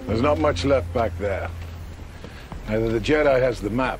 There's not much left back there. Either the Jedi has the map,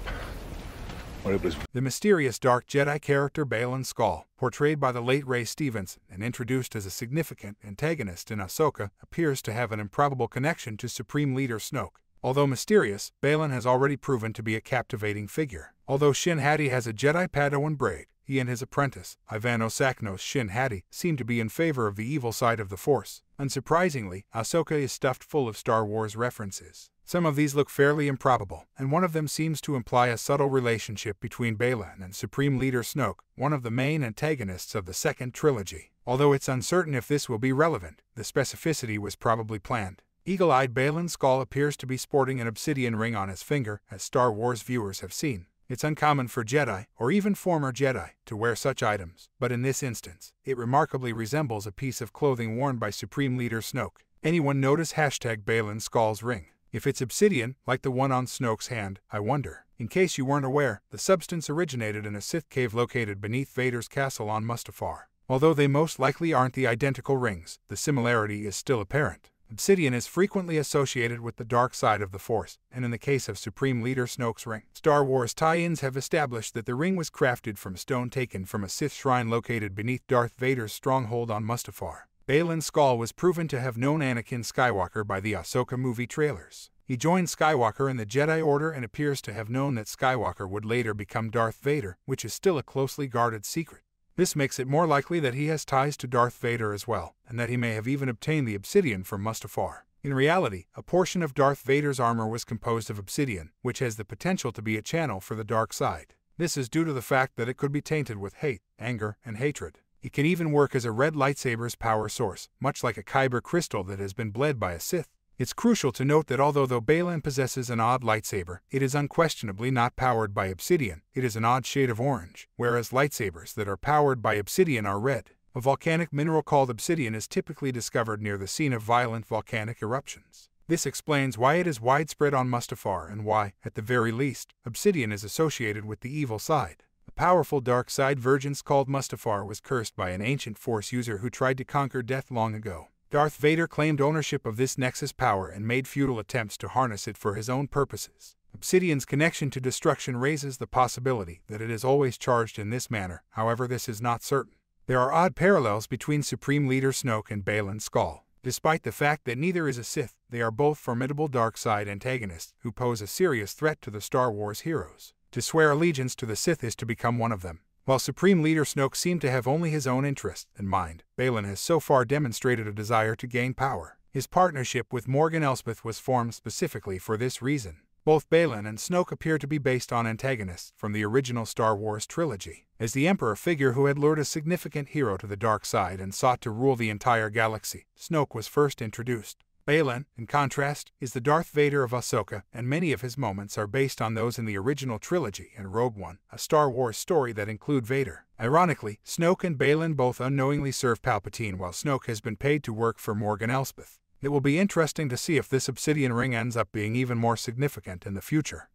or it was... The mysterious dark Jedi character Baylan Skoll, portrayed by the late Ray Stevens and introduced as a significant antagonist in Ahsoka, appears to have an improbable connection to Supreme Leader Snoke. Although mysterious, Baylan has already proven to be a captivating figure. Although Shin Hati has a Jedi Padawan braid, he and his apprentice, Ivan Osaknos Shin Hati, seem to be in favor of the evil side of the Force. Unsurprisingly, Ahsoka is stuffed full of Star Wars references. Some of these look fairly improbable, and one of them seems to imply a subtle relationship between Baylan and Supreme Leader Snoke, one of the main antagonists of the second trilogy. Although it's uncertain if this will be relevant, the specificity was probably planned. Eagle-eyed Baylan Skoll appears to be sporting an obsidian ring on his finger, as Star Wars viewers have seen. It's uncommon for Jedi, or even former Jedi, to wear such items, but in this instance, it remarkably resembles a piece of clothing worn by Supreme Leader Snoke. Anyone notice #Baylan Skoll's ring? If it's obsidian, like the one on Snoke's hand, I wonder. In case you weren't aware, the substance originated in a Sith cave located beneath Vader's castle on Mustafar. Although they most likely aren't the identical rings, the similarity is still apparent. Obsidian is frequently associated with the dark side of the Force, and in the case of Supreme Leader Snoke's ring, Star Wars tie-ins have established that the ring was crafted from stone taken from a Sith shrine located beneath Darth Vader's stronghold on Mustafar. Baylan Skoll was proven to have known Anakin Skywalker by the Ahsoka movie trailers. He joined Skywalker in the Jedi Order and appears to have known that Skywalker would later become Darth Vader, which is still a closely guarded secret. This makes it more likely that he has ties to Darth Vader as well, and that he may have even obtained the obsidian from Mustafar. In reality, a portion of Darth Vader's armor was composed of obsidian, which has the potential to be a channel for the dark side. This is due to the fact that it could be tainted with hate, anger, and hatred. It can even work as a red lightsaber's power source, much like a kyber crystal that has been bled by a Sith. It's crucial to note that although Baylan possesses an odd lightsaber, it is unquestionably not powered by obsidian. It is an odd shade of orange, whereas lightsabers that are powered by obsidian are red. A volcanic mineral called obsidian is typically discovered near the scene of violent volcanic eruptions. This explains why it is widespread on Mustafar and why, at the very least, obsidian is associated with the evil side. A powerful dark side vergence called Mustafar was cursed by an ancient Force user who tried to conquer death long ago. Darth Vader claimed ownership of this Nexus power and made futile attempts to harness it for his own purposes. Obsidian's connection to destruction raises the possibility that it is always charged in this manner, however this is not certain. There are odd parallels between Supreme Leader Snoke and Baylan Skoll. Despite the fact that neither is a Sith, they are both formidable dark side antagonists who pose a serious threat to the Star Wars heroes. To swear allegiance to the Sith is to become one of them. While Supreme Leader Snoke seemed to have only his own interests in mind, Baylan has so far demonstrated a desire to gain power. His partnership with Morgan Elsbeth was formed specifically for this reason. Both Baylan and Snoke appear to be based on antagonists from the original Star Wars trilogy. As the Emperor figure who had lured a significant hero to the dark side and sought to rule the entire galaxy, Snoke was first introduced. Baylan, in contrast, is the Darth Vader of Ahsoka, and many of his moments are based on those in the original trilogy and Rogue One, a Star Wars story that include Vader. Ironically, Snoke and Baylan both unknowingly serve Palpatine while Snoke has been paid to work for Morgan Elsbeth. It will be interesting to see if this obsidian ring ends up being even more significant in the future.